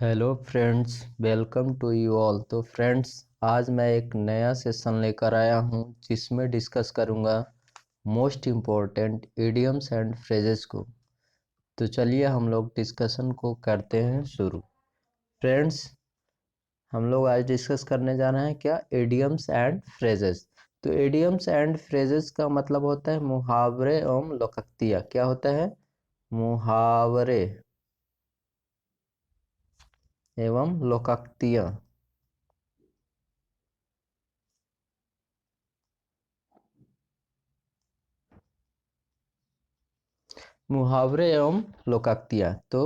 Hello friends, welcome to you all. तो friends, आज मैं एक नया सेशन लेकर आया हूं जिसमें डिस्कस करूंगा most important idioms and phrases को। तो चलिए हम लोग डिस्कशन को करते हैं शुरू। फ्रेंड्स, हम लोग आज डिस्कस करने जा रहे हैं क्या, इडियम्स एंड फ्रेजेस। तो इडियम्स एंड फ्रेजेस का मतलब होता है मुहावरे एवं लोकोक्तियाँ। क्या होता है? मुहावरे एवं लोकोक्तियाँ। मुहावरे एवं लोकोक्तियाँ। तो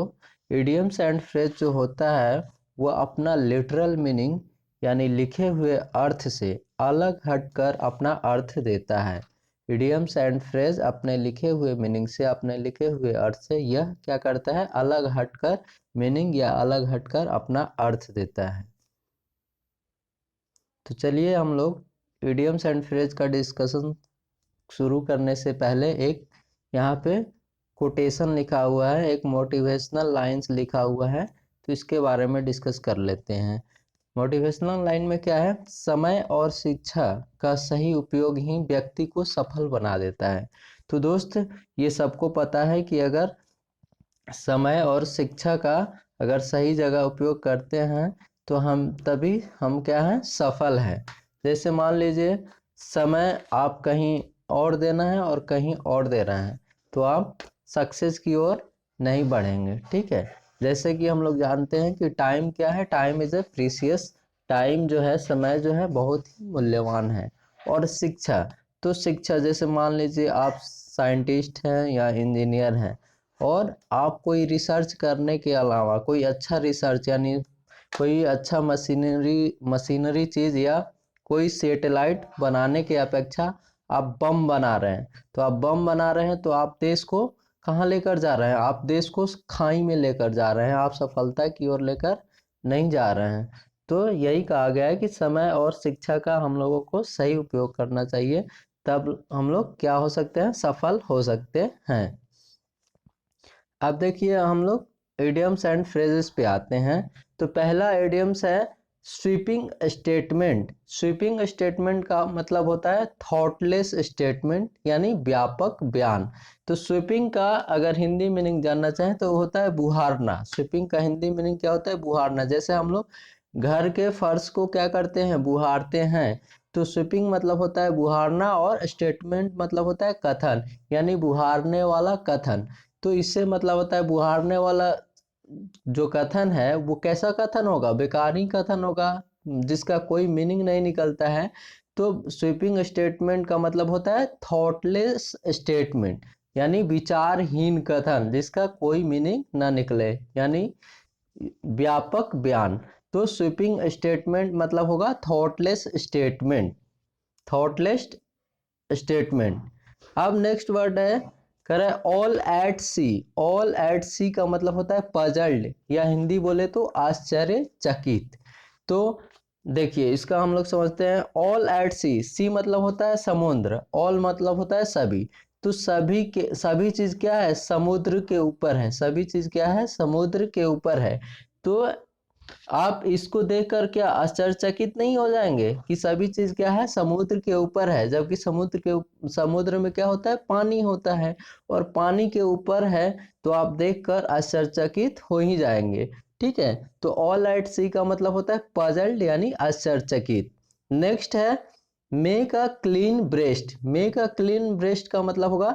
इडियम्स एंड फ्रेज जो होता है वह अपना लिटरल मीनिंग यानी लिखे हुए अर्थ से अलग हटकर अपना अर्थ देता है। इडियम्स एंड फ्रेज अपने लिखे हुए मीनिंग से, अपने लिखे हुए अर्थ से यह क्या करता है, अलग हटकर मीनिंग या अलग हटकर अपना अर्थ देता है। तो चलिए हम लोग इडियम्स एंड फ्रेज का डिस्कशन शुरू करने से पहले एक यहाँ पे कोटेशन लिखा हुआ है, एक मोटिवेशनल लाइंस लिखा हुआ है, तो इसके बारे में डिस्कस कर लेते हैं। मोटिवेशनल लाइन में क्या है? समय और शिक्षा का सही उपयोग ही व्यक्ति को सफल बना देता है। तो दोस्त, ये सबको पता है कि अगर समय और शिक्षा का अगर सही जगह उपयोग करते हैं तो हम क्या हैं, सफल हैं। जैसे मान लीजिए समय आप कहीं और देना है और कहीं और दे रहे हैं तो आप सक्सेस की ओर नहीं बढ़ेंगे। ठीक है, जैसे कि हम लोग जानते हैं कि टाइम क्या है, time is a precious. Time जो है, समय जो है, बहुत ही मूल्यवान है। और शिक्षा, तो शिक्षा जैसे मान लीजिए आप साइंटिस्ट हैं या इंजीनियर हैं और आप कोई रिसर्च करने के अलावा कोई अच्छा रिसर्च यानी कोई अच्छा मशीनरी चीज़ या कोई सैटेलाइट बनाने के अपेक्षा आप बम बना रहे हैं, तो आप बम बना रहे हैं तो आप देश को कहाँ लेकर जा रहे हैं? आप देश को खाई में लेकर जा रहे हैं, आप सफलता की ओर लेकर नहीं जा रहे हैं। तो यही कहा गया है कि समय और शिक्षा का हम लोगों को सही उपयोग करना चाहिए, तब हम लोग क्या हो सकते हैं, सफल हो सकते हैं। अब देखिए हम लोग इडियम्स एंड फ्रेजेस पे आते हैं। तो पहला इडियम्स है स्वीपिंग स्टेटमेंट। स्वीपिंग स्टेटमेंट का मतलब होता है थॉटलेस स्टेटमेंट यानी व्यापक बयान। तो स्वीपिंग का अगर हिंदी मीनिंग जानना चाहें तो होता है बुहारना। स्वीपिंग का हिंदी मीनिंग क्या होता है? बुहारना। जैसे हम लोग घर के फर्श को क्या करते हैं, बुहारते हैं। तो स्वीपिंग मतलब होता है बुहारना और स्टेटमेंट मतलब होता है कथन, यानी बुहारने वाला कथन। तो इससे मतलब होता है बुहारने वाला जो कथन है वो कैसा कथन होगा? बेकारी कथन होगा, जिसका कोई मीनिंग नहीं निकलता है। तो स्वीपिंग स्टेटमेंट का मतलब होता है थॉटलेस स्टेटमेंट यानी विचारहीन कथन जिसका कोई मीनिंग ना निकले, यानी व्यापक बयान। तो स्वीपिंग स्टेटमेंट मतलब होगा थॉटलेस स्टेटमेंट। Thoughtless statement. अब नेक्स्ट वर्ड है करें all at sea. All at sea का मतलब होता है पजल्ड या हिंदी बोले तो आश्चर्यचकित। तो देखिए इसका हम लोग समझते हैं ऑल एट सी। सी मतलब होता है समुद्र, ऑल मतलब होता है सभी। तो सभी चीज क्या है, समुद्र के ऊपर है। सभी चीज क्या है, समुद्र के ऊपर है। तो आप इसको देखकर क्या आश्चर्यचकित नहीं हो जाएंगे कि सभी चीज क्या है, समुद्र के ऊपर है, जबकि समुद्र में क्या होता है, पानी होता है और पानी के ऊपर है। तो आप देखकर आश्चर्यचकित हो ही जाएंगे। ठीक है, तो ऑल एट सी का मतलब होता है पजल्ड यानी आश्चर्यचकित। नेक्स्ट है make a clean breast. Make a clean breast का मतलब होगा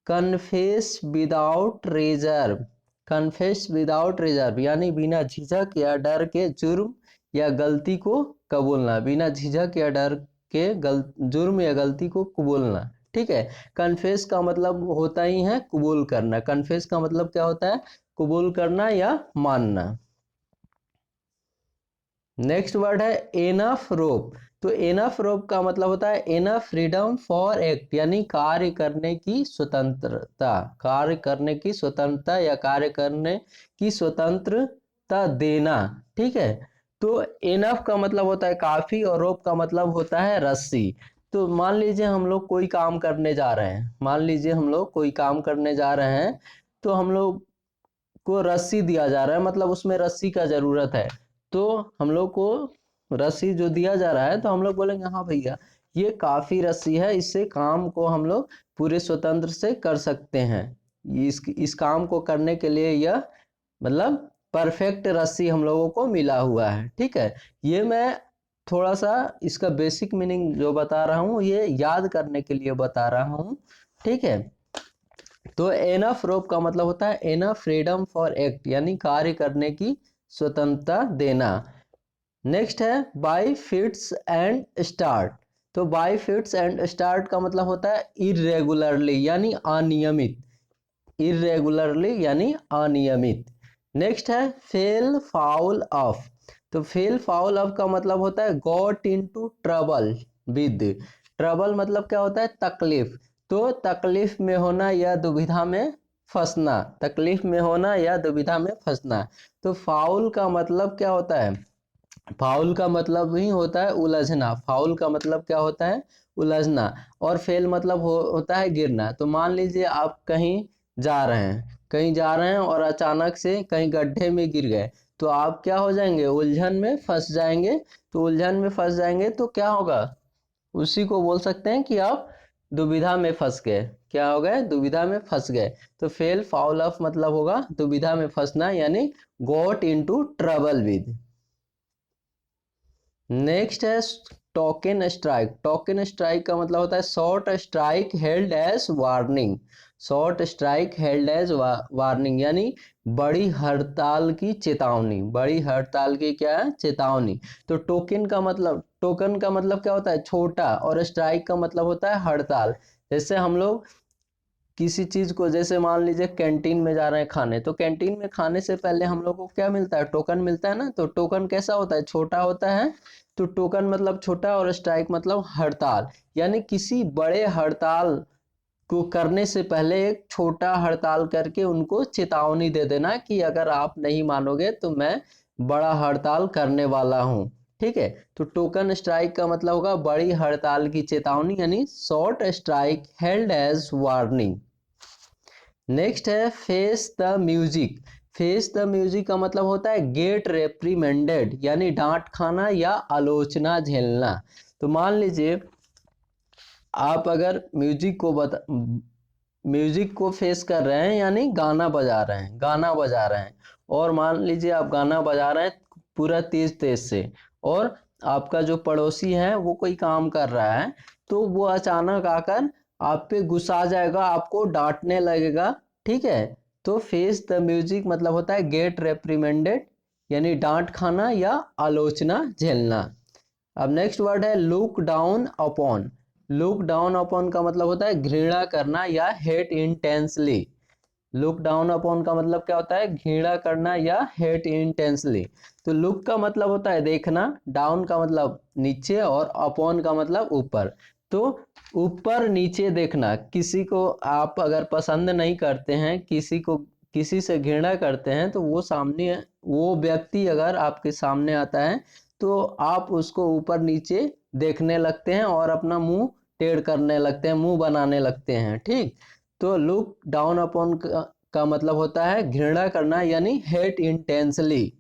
confess without reserve. Confess without reserve यानी बिना झिझक या डर के जुर्म या गलती को कबूलना। बिना झिझक या डर के जुर्म या गलती को कबूलना। ठीक है, कन्फेस का मतलब होता ही है कबूल करना। कन्फेस का मतलब क्या होता है, कबूल करना या मानना। नेक्स्ट वर्ड है एनफ रोप। तो एनफ रोप का मतलब होता है एनफ फ्रीडम फॉर एक्ट यानी कार्य करने की स्वतंत्रता। कार्य करने की स्वतंत्रता या कार्य करने की स्वतंत्रता देना। ठीक है, तो एनफ का मतलब होता है काफी और रोप का मतलब होता है रस्सी। तो मान लीजिए हम लोग कोई काम करने जा रहे हैं, मान लीजिए हम लोग कोई काम करने जा रहे हैं, तो हम लोग को रस्सी दिया जा रहा है, मतलब उसमें रस्सी का जरूरत है, तो हम लोग को रस्सी जो दिया जा रहा है तो हम लोग बोलेंगे हाँ भैया ये काफी रस्सी है, इससे काम को हम लोग पूरे स्वतंत्र से कर सकते हैं। इस काम को करने के लिए यह मतलब परफेक्ट रस्सी हम लोगों को मिला हुआ है। ठीक है, ये मैं थोड़ा सा इसका बेसिक मीनिंग जो बता रहा हूँ ये याद करने के लिए बता रहा हूँ। ठीक है, तो एनफ रोप का मतलब होता है एनफ फ्रीडम फॉर एक्ट, यानी कार्य करने की स्वतंत्रता देना। नेक्स्ट है बाय फिट्स एंड स्टार्ट। तो बाय फिट्स एंड स्टार्ट का मतलब होता है इरेगुलरली यानी अनियमित, इरेगुलरली यानी अनियमित। नेक्स्ट है फेल फाउल ऑफ। तो फेल फाउल ऑफ का मतलब होता है got into trouble with. Trouble मतलब क्या होता है, तकलीफ। तो तकलीफ में होना या दुविधा में फंसना, तकलीफ में होना या दुविधा में फंसना। तो फाउल का मतलब क्या होता है, फाउल का मतलब ही होता है उलझना। फाउल का मतलब क्या होता है, उलझना। और फेल मतलब होता है गिरना। तो मान लीजिए आप कहीं जा रहे हैं, कहीं जा रहे हैं और अचानक से कहीं गड्ढे में गिर गए, तो आप क्या हो जाएंगे, उलझन में फंस जाएंगे। तो उलझन में फंस जाएंगे तो क्या होगा, उसी को बोल सकते हैं कि आप दुविधा में फंस गए। क्या हो गए, दुविधा में फंस गए। तो फेल फाउल ऑफ मतलब होगा दुविधा में फंसना, यानी got into trouble with. Next है टोकन स्ट्राइक। टोकन स्ट्राइक का मतलब होता है short strike held as warning. Short strike held as warning यानी बड़ी हड़ताल की चेतावनी। बड़ी हड़ताल की क्या है, चेतावनी। तो टोकन का मतलब, टोकन का मतलब क्या होता है, छोटा, और स्ट्राइक का मतलब होता है हड़ताल। जैसे हम लोग किसी चीज को, जैसे मान लीजिए कैंटीन में जा रहे हैं खाने, तो कैंटीन में खाने से पहले हम लोग को क्या मिलता है, टोकन मिलता है ना। तो टोकन कैसा होता है, छोटा होता है। तो टोकन मतलब छोटा और स्ट्राइक मतलब हड़ताल, यानी किसी बड़े हड़ताल को करने से पहले एक छोटा हड़ताल करके उनको चेतावनी दे देना कि अगर आप नहीं मानोगे तो मैं बड़ा हड़ताल करने वाला हूँ। ठीक है, तो टोकन स्ट्राइक का मतलब होगा बड़ी हड़ताल की चेतावनी, यानी short strike held as warning. Next है face the music. Face the music का मतलब होता है गेट रेप्रीमेंडेड, यानी डांट खाना या आलोचना झेलना। तो मान लीजिए आप अगर म्यूजिक को फेस कर रहे हैं, यानी गाना बजा रहे हैं, गाना बजा रहे हैं, और मान लीजिए आप गाना बजा रहे हैं पूरा तेज तेज से, और आपका जो पड़ोसी है वो कोई काम कर रहा है, तो वो अचानक आकर आप पे गुस्सा जाएगा, आपको डांटने लगेगा। ठीक है, तो फेस द म्यूजिक मतलब होता है गेट रेप्रीमेंडेड, यानी डांट खाना या आलोचना झेलना। अब नेक्स्ट वर्ड है look down upon. Look down upon का मतलब होता है घृणा करना या hate intensely. Look down upon का मतलब क्या होता है, घृणा करना या हेट इंटेंसली। तो लुक का मतलब होता है देखना, डाउन का मतलब नीचे, और अपॉन का मतलब ऊपर। तो ऊपर नीचे देखना, किसी को आप अगर पसंद नहीं करते हैं, किसी से घृणा करते हैं, तो वो व्यक्ति अगर आपके सामने आता है तो आप उसको ऊपर नीचे देखने लगते हैं और अपना मुंह टेढ़ करने लगते हैं, मुंह बनाने लगते हैं। ठीक, तो लुक डाउन अपॉन का मतलब होता है घृणा करना, यानी हेट इंटेंसली।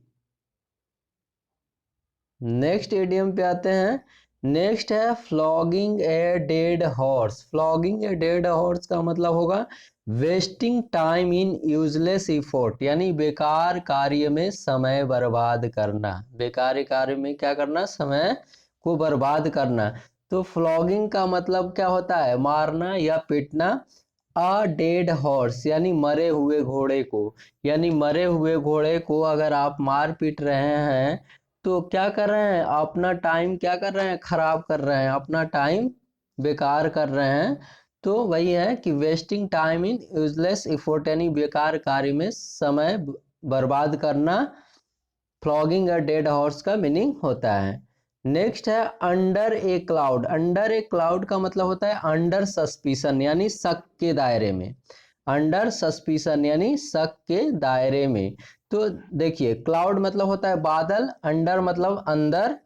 नेक्स्ट इडियम पे आते हैं। नेक्स्ट है flogging a dead horse. Flogging a dead horse का मतलब होगा wasting time in useless effort, यानी बेकार कार्य में समय बर्बाद करना। बेकार कार्य में क्या करना, समय को बर्बाद करना। तो फ्लॉगिंग का मतलब क्या होता है, मारना या पीटना। अ डेड हॉर्स यानी मरे हुए घोड़े को, यानी मरे हुए घोड़े को अगर आप मार पीट रहे हैं तो क्या कर रहे हैं, अपना टाइम क्या कर रहे हैं, खराब कर रहे हैं, अपना टाइम बेकार कर रहे हैं। तो वही है कि wasting time in useless effort, यानी बेकार कार्य में समय बर्बाद करना फ्लॉगिंग अ डेड हॉर्स का मीनिंग होता है। नेक्स्ट है अंडर ए क्लाउड। अंडर ए क्लाउड का मतलब होता है अंडर सस्पिशन, यानी शक के दायरे में। अंडर सस्पिशन यानी शक के दायरे में। तो देखिए क्लाउड मतलब होता है बादल, अंडर मतलब अंदर,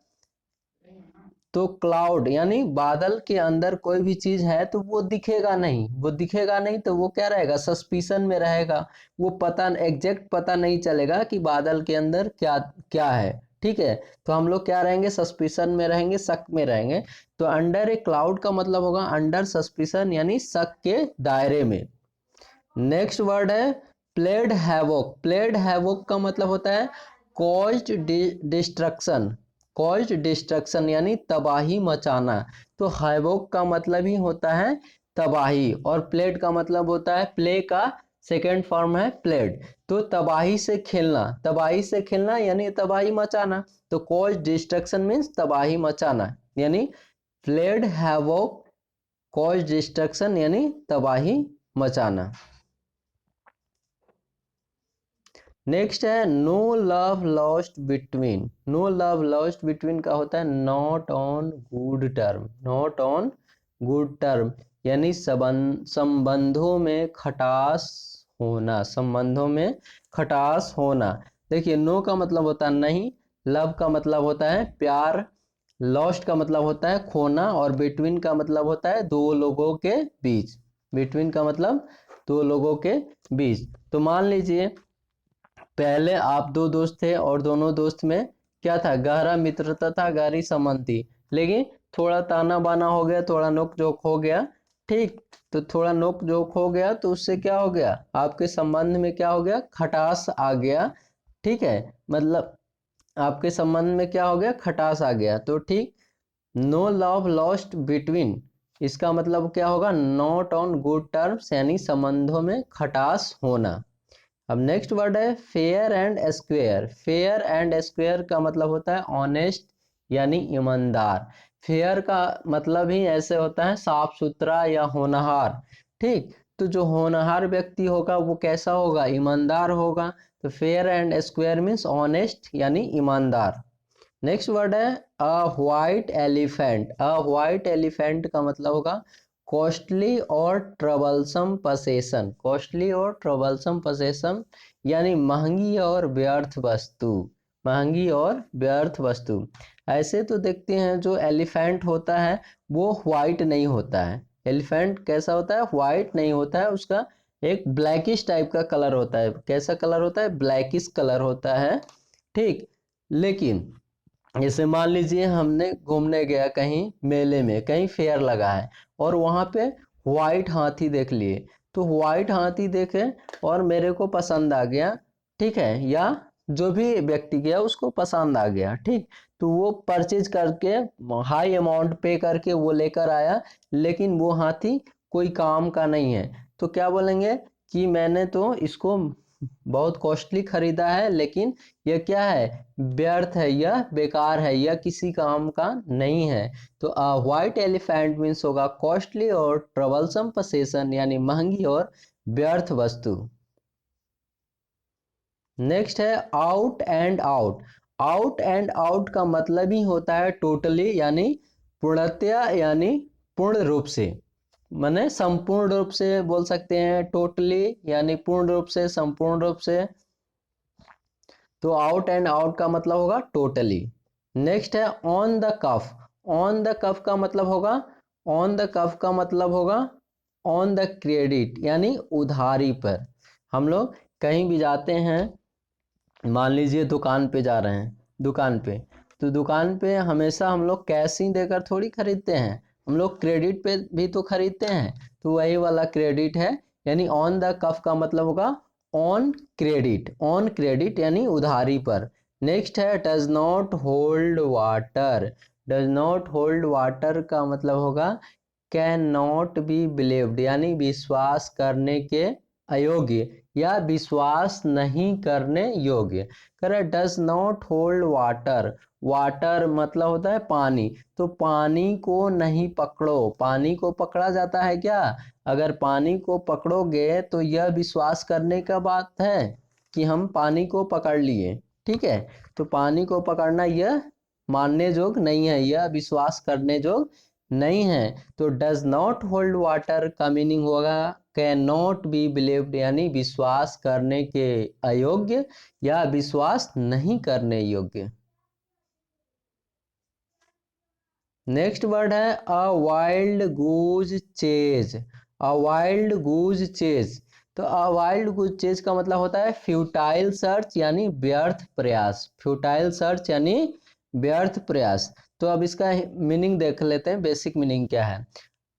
तो क्लाउड यानी बादल के अंदर कोई भी चीज है तो वो दिखेगा नहीं, वो दिखेगा नहीं तो वो क्या रहेगा, सस्पिशन में रहेगा। वो पता एग्जैक्ट पता नहीं चलेगा कि बादल के अंदर क्या क्या है। ठीक है, तो हम लोग क्या रहेंगे, सस्पिशन में रहेंगे, शक में रहेंगे। तो अंडर ए क्लाउड का मतलब होगा अंडर सस्पिशन यानी शक के दायरे में। नेक्स्ट वर्ड है प्लेड हैवोक। प्लेड हैवोक का मतलब होता है कॉज्ड डिस्ट्रक्शन। कॉज्ड डिस्ट्रक्शन यानी तबाही मचाना। तो हैवोक का मतलब ही होता है तबाही, और प्लेड का मतलब होता है, प्ले का सेकेंड फॉर्म है प्लेड। तो तबाही से खेलना, तबाही से खेलना यानी तबाही मचाना। तो कॉज डिस्ट्रक्शन मीन्स तबाही मचाना, यानी प्लेड हैवोक कॉज डिस्ट्रक्शन यानी तबाही मचाना। नेक्स्ट है no love lost between. No love lost between का होता है not on good term. Not on good term यानी संबंधों में खटास होना, संबंधों में खटास होना। देखिए नो का मतलब होता है नहीं, लव का मतलब होता है प्यार, लॉस्ट का मतलब होता है खोना, और बिटवीन का मतलब होता है दो लोगों के बीच। बिटवीन का मतलब दो लोगों के बीच। तो मान लीजिए पहले आप दो दोस्त थे और दोनों दोस्त में क्या था, गहरा मित्रता था, गहरी संबंध थी। लेकिन थोड़ा ताना बाना हो गया, थोड़ा नोक जोक हो गया। ठीक, तो थोड़ा नोक जोक हो गया तो उससे क्या हो गया, आपके संबंध में क्या हो गया, खटास आ गया। ठीक है, मतलब आपके संबंध में क्या हो गया, खटास आ गया। तो ठीक, नो लव लॉस्ट बिटवीन, इसका मतलब क्या होगा, नॉट ऑन गुड टर्म्स यानी संबंधों में खटास होना। अब नेक्स्ट वर्ड है fair and square. Fair and square का मतलब होता है ऑनेस्ट यानी ईमानदार। फेयर का मतलब ही ऐसे होता है साफ सुथरा या होनहार। ठीक, तो जो होनहार व्यक्ति होगा वो कैसा होगा, ईमानदार होगा। तो fair and square means honest यानी ईमानदार। नेक्स्ट वर्ड है अ व्हाइट एलिफेंट। अ व्हाइट एलिफेंट का मतलब होगा कॉस्टली और ट्रबलसम पसेशन। कॉस्टली और ट्रबलसम पसेशन यानी महंगी और व्यर्थ वस्तु। महंगी और व्यर्थ वस्तु। ऐसे तो देखते हैं जो एलिफेंट होता है वो व्हाइट नहीं होता है। एलिफेंट कैसा होता है, व्हाइट नहीं होता है, उसका एक ब्लैकिश टाइप का कलर होता है। कैसा कलर होता है, ब्लैकिश कलर होता है। ठीक, लेकिन जैसे मान लीजिए हमने घूमने गया कहीं मेले में, कहीं फेयर लगा है और वहां पे व्हाइट हाथी देख लिए। तो व्हाइट हाथी देखे और मेरे को पसंद आ गया, ठीक है, या जो भी व्यक्ति गया उसको पसंद आ गया। ठीक, तो वो परचेज करके हाई अमाउंट पे करके वो लेकर आया, लेकिन वो हाथी कोई काम का नहीं है। तो क्या बोलेंगे कि मैंने तो इसको बहुत कॉस्टली खरीदा है, लेकिन यह क्या है, व्यर्थ है, यह बेकार है, यह किसी काम का नहीं है। तो व्हाइट एलिफेंट मीन्स होगा कॉस्टली और ट्रबलसम पसेशन यानी महंगी और व्यर्थ वस्तु। नेक्स्ट है out and out. Out and out का मतलब ही होता है टोटली यानी पूर्णतया यानी पूर्ण रूप से, माने संपूर्ण रूप से बोल सकते हैं, टोटली यानी पूर्ण रूप से, संपूर्ण रूप से। तो आउट एंड आउट का मतलब होगा टोटली। नेक्स्ट है on the cuff. On the cuff का मतलब होगा, ऑन द कफ का मतलब होगा ऑन द क्रेडिट यानी उधारी पर। हम लोग कहीं भी जाते हैं, मान लीजिए दुकान पे जा रहे हैं, दुकान पे, तो दुकान पे हमेशा हम लोग कैश ही देकर थोड़ी खरीदते हैं, हम लोग क्रेडिट पे भी तो खरीदते हैं। तो वही वाला क्रेडिट है, यानी ऑन द कफ का मतलब होगा ऑन क्रेडिट। ऑन क्रेडिट यानी उधारी पर। नेक्स्ट है does not hold water. Does not hold water का मतलब होगा कैन नॉट बी बिलीव्ड यानी विश्वास करने के अयोग्य या विश्वास नहीं करने योग्य। करे does not hold water. Water मतलब होता है पानी, तो पानी को नहीं पकड़ो। पानी को पकड़ा जाता है क्या, अगर पानी को पकड़ोगे तो यह विश्वास करने का बात है कि हम पानी को पकड़ लिए। ठीक है, तो पानी को पकड़ना यह मानने जोग नहीं है, यह विश्वास करने जोग नहीं है। तो डज नॉट होल्ड वाटर का मीनिंग होगा कैन नॉट बी बिलीव्ड यानी विश्वास करने के अयोग्य या विश्वास नहीं करने योग्य। नेक्स्ट वर्ड है अ वाइल्ड गूज चेज। अ वाइल्ड गूज चेज, तो अ वाइल्ड गूज चेज का मतलब होता है फ्यूटाइल सर्च यानी व्यर्थ प्रयास। फ्यूटाइल सर्च यानी व्यर्थ प्रयास। तो अब इसका मीनिंग देख लेते हैं, बेसिक मीनिंग क्या है।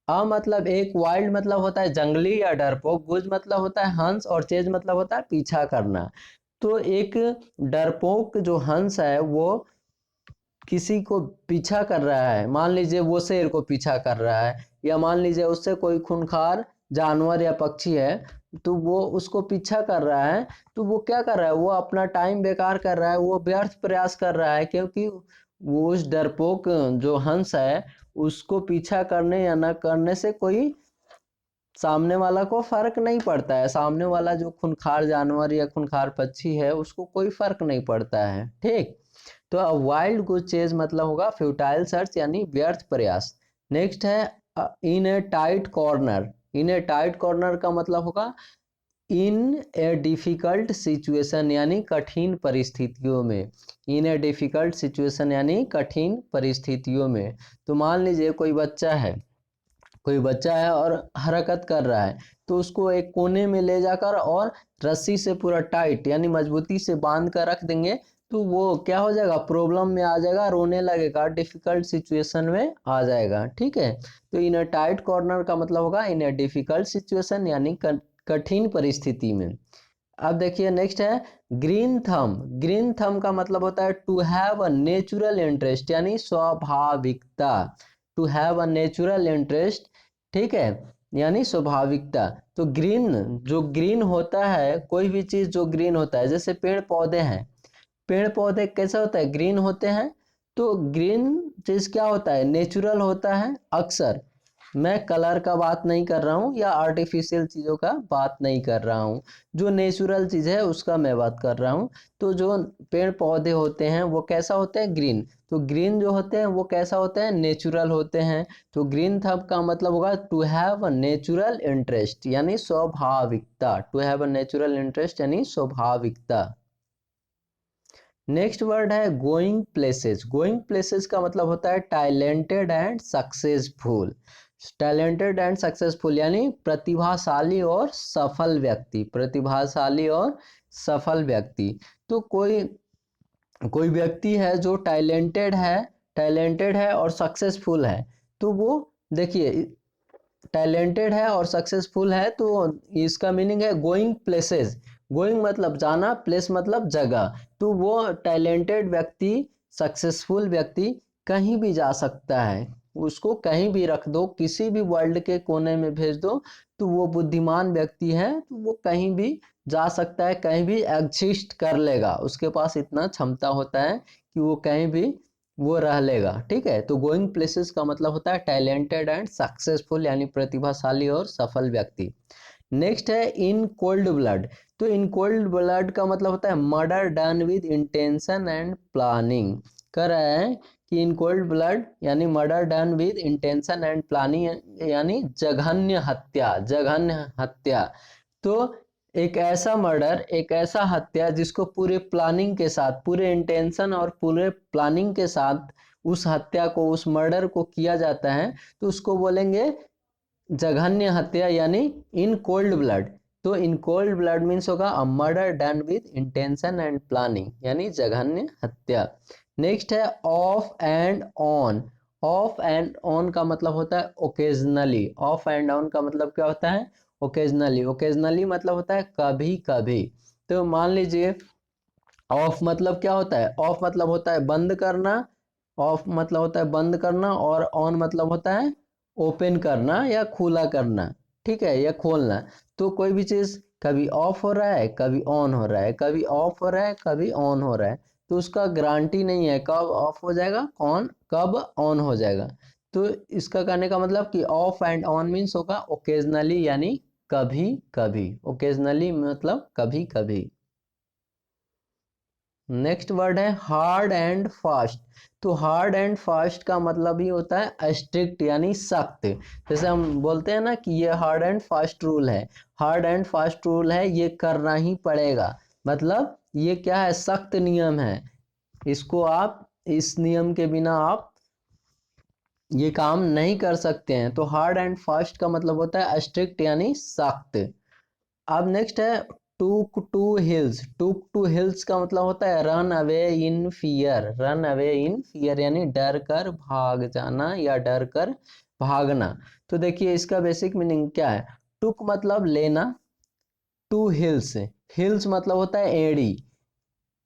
अ मतलब एक, वाइल्ड मतलब होता है जंगली या डरपोक, गुज मतलब होता है हंस, और चेज मतलब होता है पीछा करना। तो एक डरपोक जो हंस है वो किसी को पीछा कर रहा है, मान लीजिए वो शेर को पीछा कर रहा है, या मान लीजिए उससे कोई खूंखार जानवर या पक्षी है, तो वो उसको पीछा कर रहा है। तो वो क्या कर रहा है, वो अपना टाइम बेकार कर रहा है, वो व्यर्थ प्रयास कर रहा है, क्योंकि वो उस डरपोक जो हंस है उसको पीछा करने या न करने से कोई सामने वाला को फर्क नहीं पड़ता है। सामने वाला जो खूंखार जानवर या खूंखार पक्षी है उसको कोई फर्क नहीं पड़ता है, ठीक। तो वाइल्ड गुज चेज मतलब होगा फ्यूटाइल सर्च यानी व्यर्थ प्रयास। नेक्स्ट है in a tight corner. In a tight corner का मतलब होगा इन ए डिफिकल्ट सिचुएशन यानी कठिन परिस्थितियों में। इन ए डिफिकल्ट सिचुएशन यानी कठिन परिस्थितियों में। तो मान लीजिए कोई बच्चा है और हरकत कर रहा है, तो उसको एक कोने में ले जाकर और रस्सी से पूरा टाइट यानी मजबूती से बांध कर रख देंगे, तो वो क्या हो जाएगा, प्रॉब्लम में आ जाएगा, रोने लगेगा, डिफिकल्ट सिचुएशन में आ जाएगा, ठीक है। तो इन अ टाइट कॉर्नर का मतलब होगा इन अ डिफिकल्ट सिचुएशन यानी कठिन परिस्थिति में। अब देखिए नेक्स्ट है ग्रीन थंब। ग्रीन थंब का मतलब होता है to have a natural interest यानी स्वाभाविकता। To have a natural interest, ठीक है, यानी स्वाभाविकता। तो ग्रीन, जो ग्रीन होता है, कोई भी चीज जो ग्रीन होता है, जैसे पेड़ पौधे हैं, पेड़ पौधे कैसे होता है, ग्रीन होते हैं। तो ग्रीन चीज क्या होता है, नेचुरल होता है अक्सर। मैं कलर का बात नहीं कर रहा हूँ या आर्टिफिशियल चीज़ों का बात नहीं कर रहा हूँ, जो नेचुरल चीज़ है उसका मैं बात कर रहा हूँ। तो जो पेड़ पौधे होते हैं वो कैसा होते हैं, ग्रीन। तो ग्रीन जो होते हैं वो कैसा होते हैं, नेचुरल होते हैं। तो ग्रीन थंब का मतलब होगा to have a natural interest यानी स्वाभाविकता। To have a natural interest यानी स्वाभाविकता। नेक्स्ट वर्ड है गोइंग प्लेसेस। गोइंग प्लेसेस का मतलब होता है talented and successful. Talented and successful यानी प्रतिभाशाली और सफल व्यक्ति। प्रतिभाशाली और सफल व्यक्ति। तो कोई कोई व्यक्ति है जो टैलेंटेड है और सक्सेसफुल है, तो वो देखिए टैलेंटेड है और सक्सेसफुल है, तो इसका मीनिंग है गोइंग प्लेसेस। गोइंग मतलब जाना, प्लेस मतलब जगह। तो वो टैलेंटेड व्यक्ति, सक्सेसफुल व्यक्ति कहीं भी जा सकता है। उसको कहीं भी रख दो, किसी भी वर्ल्ड के कोने में भेज दो, तो वो बुद्धिमान व्यक्ति है, तो वो कहीं भी जा सकता है, कहीं भी एग्जिस्ट कर लेगा। उसके पास इतना क्षमता होता है कि वो कहीं भी वो रह लेगा, ठीक है। तो गोइंग प्लेसेस का मतलब होता है टैलेंटेड एंड सक्सेसफुल यानी प्रतिभाशाली और सफल व्यक्ति। नेक्स्ट है इन कोल्ड ब्लड। तो इन कोल्ड ब्लड का मतलब होता है murder done with intention and planning. कर रहा है कि इन कोल्ड ब्लड यानी murder done with intention and planning यानी जघन्य हत्या। जघन्य हत्या, तो एक ऐसा मर्डर, एक ऐसा हत्या जिसको पूरे प्लानिंग के साथ, पूरे इंटेंशन और पूरे प्लानिंग के साथ उस हत्या को, उस मर्डर को किया जाता है, तो उसको बोलेंगे जघन्य हत्या यानी इन कोल्ड ब्लड। तो इन कोल्ड ब्लड मीन्स होगा a murder done with intention and planning यानी जघन्य हत्या। नेक्स्ट है of and on. Of and on का मतलब होता है ओकेजनली। ऑफ एंड ऑन का मतलब क्या होता है, ओकेजनली। ओकेजनली मतलब होता है कभी कभी। तो मान लीजिए ऑफ मतलब क्या होता है, ऑफ मतलब होता है बंद करना। ऑफ मतलब होता है बंद करना, और ऑन मतलब होता है ओपन करना या खुला करना, ठीक है, या खोलना। तो कोई भी चीज़ कभी ऑफ हो रहा है, कभी ऑन हो रहा है, कभी ऑफ हो रहा है, कभी ऑन हो रहा है, तो उसका गारंटी नहीं है कब ऑफ हो जाएगा, कौन कब ऑन हो जाएगा। तो इसका कहने का मतलब कि ऑफ एंड ऑन मीन्स होगा ओकेजनली यानी कभी कभी। ओकेजनली मतलब कभी कभी। नेक्स्ट वर्ड है हार्ड एंड फास्ट। तो हार्ड एंड फास्ट का मतलब ही होता है स्ट्रिक्ट यानी सख्त। जैसे हम बोलते हैं ना कि ये हार्ड एंड फास्ट रूल है। हार्ड एंड फास्ट रूल है, ये करना ही पड़ेगा। मतलब ये क्या है, सख्त नियम है। इसको आप, इस नियम के बिना आप ये काम नहीं कर सकते हैं। तो हार्ड एंड फास्ट का मतलब होता है स्ट्रिक्ट यानी सख्त। अब नेक्स्ट है टूक टू हिल्स। टूक टू हिल्स का मतलब होता है run away in fear. Run away in fear यानी डर कर भाग जाना या डर कर भागना। तो देखिए इसका बेसिक मीनिंग क्या है। टूक मतलब लेना, टू हिल्स, हिल्स मतलब होता है एड़ी,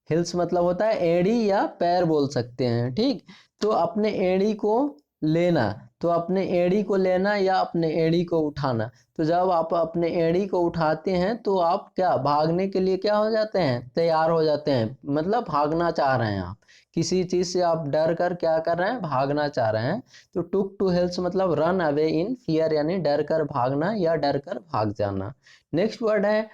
हिल्स मतलब होता है एड़ी या पैर बोल सकते हैं, ठीक। तो अपने एड़ी को लेना, तो अपने एड़ी को लेना या अपने एड़ी को उठाना। तो जब आप अपने एड़ी को उठाते हैं तो आप क्या भागने के लिए क्या हो जाते हैं, तैयार हो जाते हैं, मतलब भागना चाह रहे हैं आप, किसी चीज से आप डर कर क्या कर रहे हैं, भागना चाह रहे हैं। तो टुक टू हिल्स मतलब रन अवे इन फियर यानी डर कर भागना या डर कर भाग जाना। नेक्स्ट वर्ड है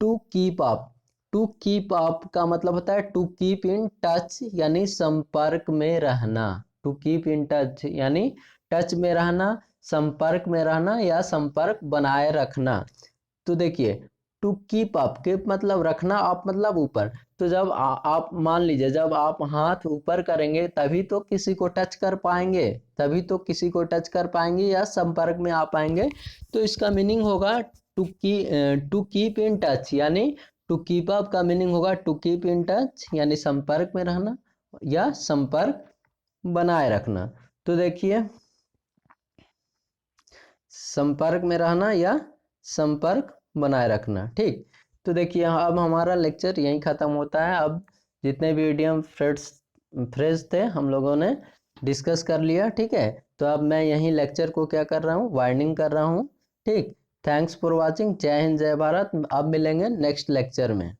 to keep up. To keep up का मतलब होता है टू कीप इन टच यानी संपर्क में रहना। टू कीप इन टच यानी टच में रहना, संपर्क में रहना या संपर्क बनाए रखना। तो देखिए टू कीप अप, कीप मतलब रखना, अप मतलब ऊपर। तो जब आप मान लीजिए जब आप हाथ ऊपर करेंगे तभी तो किसी को टच कर पाएंगे, तभी तो किसी को टच कर पाएंगे या संपर्क में आ पाएंगे। तो इसका मीनिंग होगा टू कीप इन टच यानी टू कीप अप का मीनिंग होगा टू कीप इन टच यानी संपर्क में रहना या संपर्क बनाए रखना। तो देखिए संपर्क में रहना या संपर्क बनाए रखना, ठीक। तो देखिए अब हमारा लेक्चर यहीं ख़त्म होता है। अब जितने भी इडियम फ्रेज थे हम लोगों ने डिस्कस कर लिया, ठीक है। तो अब मैं यहीं लेक्चर को क्या कर रहा हूँ, वाइंडिंग कर रहा हूँ, ठीक। Thanks for watching. जय हिंद जय भारत। अब मिलेंगे नेक्स्ट लेक्चर में।